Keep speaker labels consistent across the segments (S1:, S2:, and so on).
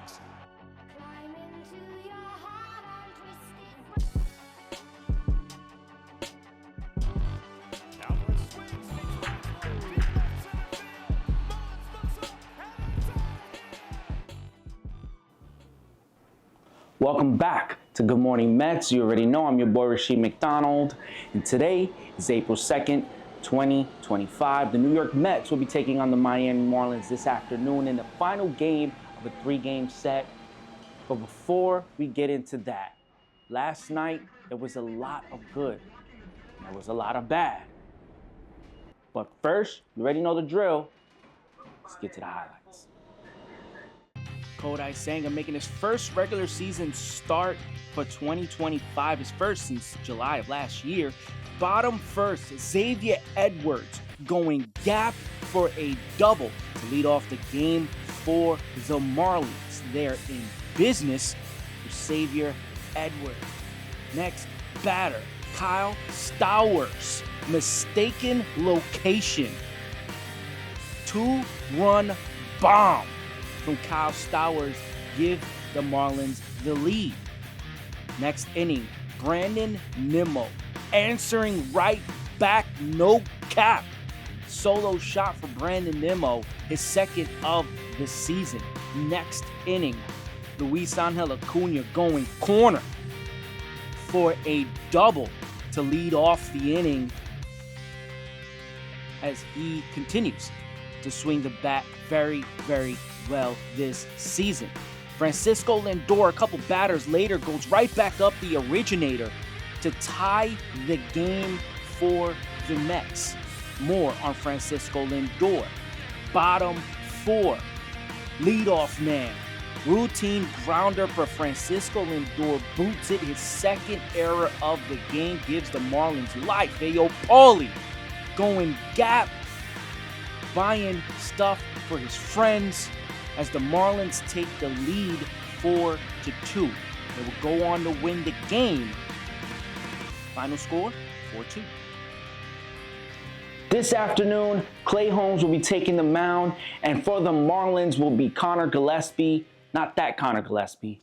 S1: Climb into your heart on twisted.
S2: Cowboys swings, makes right one, deep left center field. Mullins looks up, and it's out of here.
S3: Welcome back to Good Morning Mets. You already know I'm your boy Rasheed McDonald, and today is April 2nd, 2025. The New York Mets will be taking on the Miami Marlins this afternoon in the final game of a three-game set. But before we get into that, last night there was a lot of good and there was a lot of bad. But first, you already know the drill. Let's get to the highlights. Kodai Senga making his first regular season start for 2025, his first since July of last year. Bottom first, Xavier Edwards going gap for a double to lead off the game for the Marlins. They're in business for Xavier Edwards. Next batter, Kyle Stowers, mistaken location. 2-run bomb from Kyle Stowers give the Marlins the lead. Next inning, Brandon Nimmo answering right back, no cap. Solo shot for Brandon Nimmo, his second of the season. Next inning, Luis Angel Acuna going corner for a double to lead off the inning as he continues to swing the bat very, very well this season. Francisco Lindor, a couple batters later, goes right back up the originator to tie the game for the Mets. More on Francisco Lindor. Bottom four, leadoff man. Routine grounder for Francisco Lindor, boots it, his second error of the game, gives the Marlins life. Ayo Paulie going gap, buying stuff for his friends as the Marlins take the lead 4-2. They will go on to win the game. Final score, 4-2. This afternoon, Clay Holmes will be taking the mound, and for the Marlins will be Connor Gillespie, not that Connor Gillespie.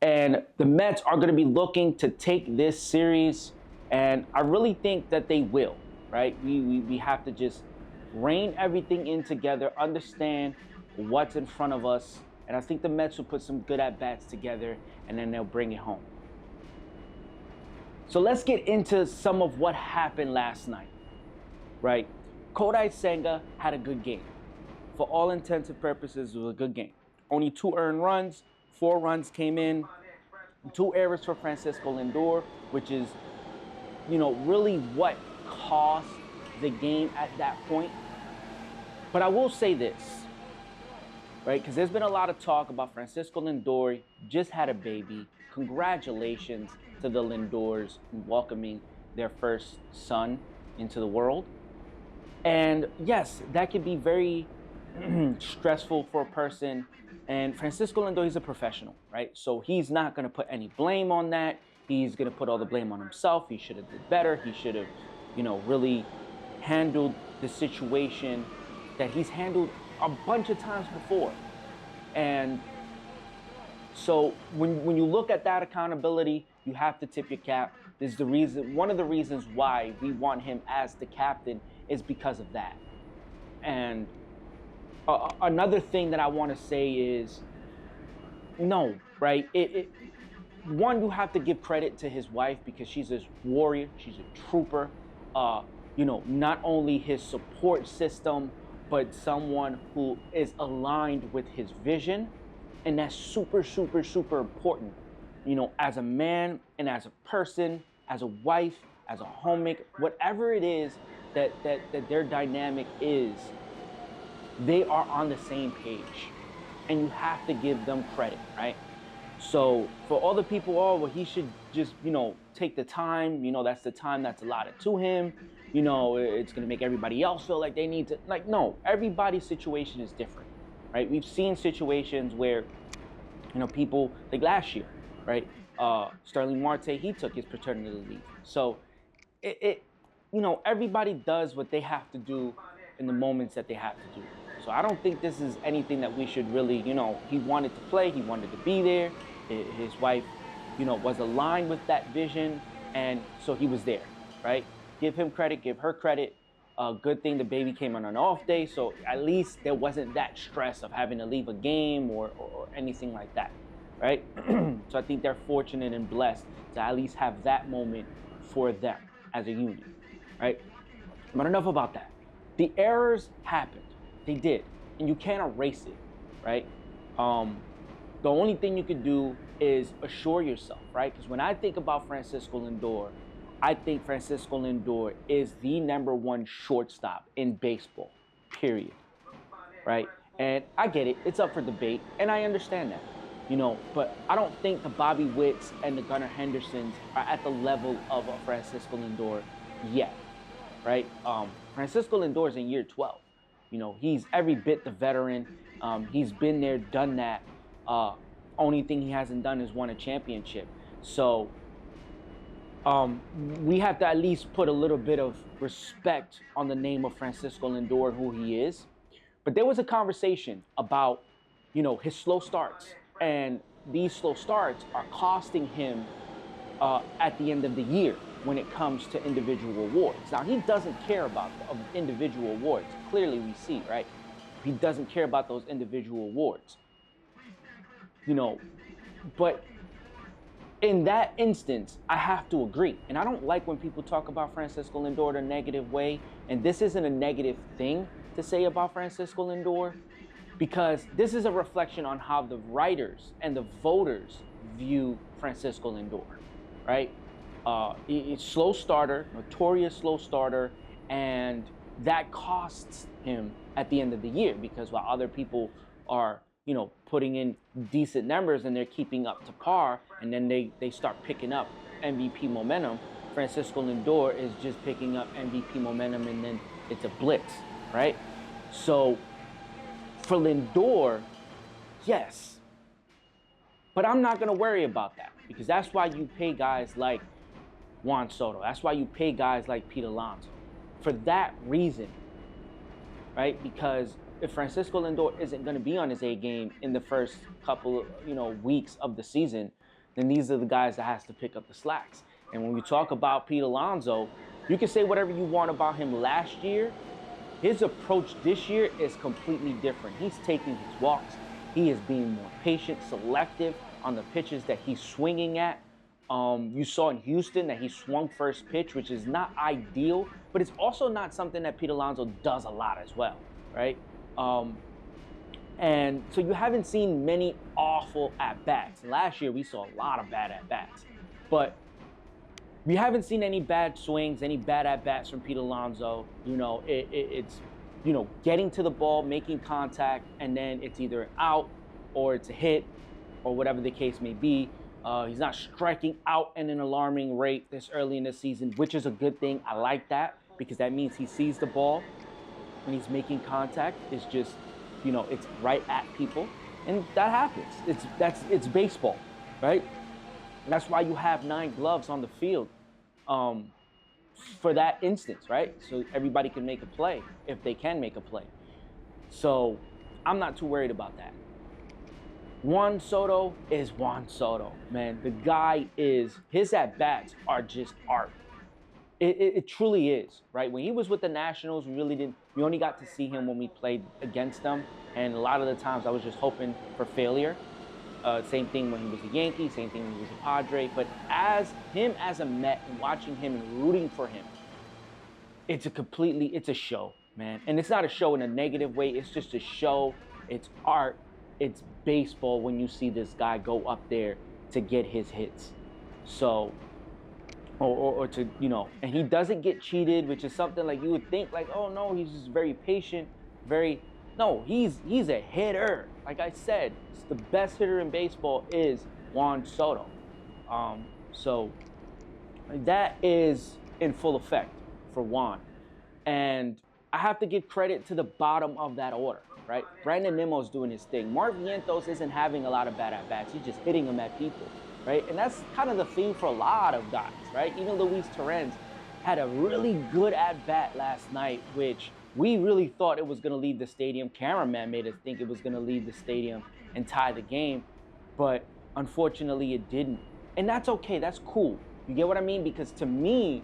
S3: And the Mets are going to be looking to take this series, and I really think that they will, right? We have to just rein everything in together, understand what's in front of us, and I think the Mets will put some good at-bats together, and then they'll bring it home. So let's get into some of what happened last night, right? Kodai Senga had a good game. For all intents and purposes, it was a good game. Only 2 earned runs, 4 runs came in, 2 errors for Francisco Lindor, which is, really what cost the game at that point. But I will say this, right? Because there's been a lot of talk about Francisco Lindor just had a baby. Congratulations to the Lindors in welcoming their first son into the world. And yes, that could be very stressful for a person. And Francisco Lindor, he's a professional, right? So he's not going to put any blame on that. He's going to put all the blame on himself. He should have did better. He should have, really handled the situation that he's handled a bunch of times before. And so when you look at that accountability, you have to tip your cap. This is the reason, one of the reasons why we want him as the captain is because of that. And another thing that I want to say is, no, right? One, you have to give credit to his wife because she's a warrior, she's a trooper. Not only his support system, but someone who is aligned with his vision. And that's super, super, super important, as a man and as a person, as a wife, as a homemaker, whatever it is that their dynamic is, they are on the same page. And you have to give them credit, right? So for all the people, he should just, take the time, that's the time that's allotted to him. It's going to make everybody else feel like they need to, no, everybody's situation is different, right? We've seen situations where, people, like last year, right? Sterling Marte, he took his paternity leave. So everybody does what they have to do in the moments that they have to do. So I don't think this is anything that we should really, he wanted to play, he wanted to be there. His wife, was aligned with that vision, and so he was there, right? Give him credit, give her credit. Good thing the baby came on an off day, so at least there wasn't that stress of having to leave a game or anything like that, right? So I think they're fortunate and blessed to at least have that moment for them as a unit, right? But enough about that. The errors happened. They did. And you can't erase it, right? The only thing you can do is assure yourself, right? Because when I think about Francisco Lindor, I think Francisco Lindor is the #1 shortstop in baseball, period, right? And I get it. It's up for debate, and I understand that, but I don't think the Bobby Witts and the Gunnar Hendersons are at the level of a Francisco Lindor yet, right? Francisco Lindor is in year 12. He's every bit the veteran. He's been there, done that. Only thing he hasn't done is won a championship. So we have to at least put a little bit of respect on the name of Francisco Lindor, who he is. But there was a conversation about, his slow starts. And these slow starts are costing him at the end of the year when it comes to individual awards. Now, he doesn't care about the individual awards. Clearly, we see, right? He doesn't care about those individual awards. But in that instance, I have to agree. And I don't like when people talk about Francisco Lindor in a negative way. And this isn't a negative thing to say about Francisco Lindor, because this is a reflection on how the writers and the voters view Francisco Lindor, right? He's slow starter, notorious slow starter, and that costs him at the end of the year, because while other people are, putting in decent numbers and they're keeping up to par, and then they start picking up MVP momentum, Francisco Lindor is just picking up MVP momentum, and then it's a blitz, right? So for Lindor, yes. But I'm not going to worry about that, because that's why you pay guys like Juan Soto. That's why you pay guys like Pete Alonso. For that reason, right? Because if Francisco Lindor isn't going to be on his A game in the first couple of, weeks of the season, then these are the guys that has to pick up the slacks. And when we talk about Pete Alonso, you can say whatever you want about him last year. His approach this year is completely different. He's taking his walks. He is being more patient, selective on the pitches that he's swinging at. You saw in Houston that he swung first pitch, which is not ideal, but it's also not something that Pete Alonso does a lot as well, right? And so you haven't seen many awful at-bats. Last year, we saw a lot of bad at-bats. But we haven't seen any bad swings, any bad at-bats from Pete Alonso. It's getting to the ball, making contact, and then it's either an out or it's a hit or whatever the case may be. He's not striking out at an alarming rate this early in the season, which is a good thing. I like that, because that means he sees the ball when he's making contact. It's just, it's right at people, and that happens. It's baseball, right? And that's why you have 9 gloves on the field for that instance, right? So everybody can make a play if they can make a play. So I'm not too worried about that. Juan Soto is Juan Soto, man. The guy his at-bats are just art. It truly is, right? When he was with the Nationals, we only got to see him when we played against them. And a lot of the times I was just hoping for failure. Same thing when he was a Yankee, same thing when he was a Padre. But as a Met, and watching him and rooting for him, it's a show, man. And it's not a show in a negative way. It's just a show. It's art. It's baseball when you see this guy go up there to get his hits. So, or to, and he doesn't get cheated, which is something like you would think like, oh no, he's just very patient, no, he's a hitter. Like I said, the best hitter in baseball is Juan Soto. So that is in full effect for Juan. And I have to give credit to the bottom of that order, right? Brandon Nimmo's doing his thing. Mark Vientos isn't having a lot of bad at-bats. He's just hitting them at people, right? And that's kind of the theme for a lot of guys, right? Even Luis Torrens had a really good at-bat last night, which We really thought it was going to leave the stadium. Cameraman made us think it was going to leave the stadium and tie the game, but unfortunately it didn't. And that's okay. That's cool. You get what I mean? Because to me,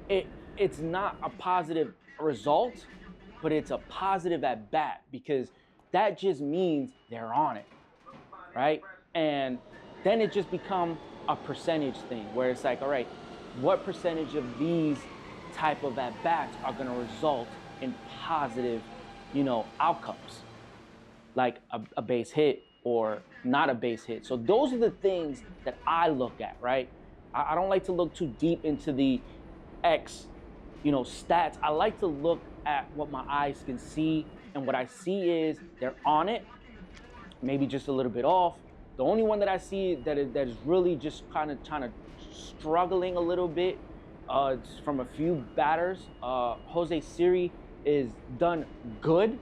S3: it's not a positive result, but it's a positive at bat, because that just means they're on it, right? And then it just become a percentage thing where it's like, all right, what percentage of these type of at bats are going to result in positive, outcomes, like a base hit or not a base hit. So those are the things that I look at, right? I don't like to look too deep into the X, stats. I like to look at what my eyes can see, and what I see is they're on it, maybe just a little bit off. The only one that I see that is really just kind of struggling a little bit, it's from a few batters. Jose Siri is done good,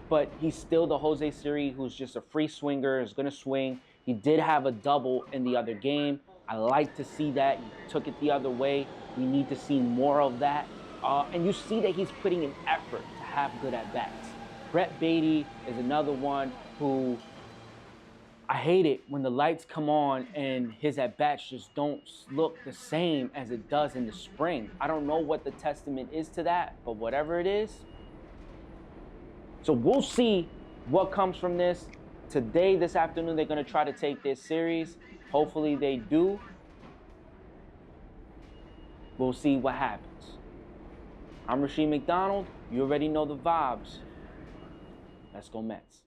S3: but he's still the Jose Siri who's just a free swinger, is going to swing. He did have a double in the other game. I like to see that. He took it the other way. We need to see more of that. And you see that he's putting an effort to have good at bats. Brett Beatty is another one who, I hate it when the lights come on and his at-bats just don't look the same as it does in the spring. I don't know what the testament is to that, but whatever it is. So we'll see what comes from this. Today, this afternoon, they're going to try to take this series. Hopefully they do. We'll see what happens. I'm Rasheed McDonald. You already know the vibes. Let's go Mets.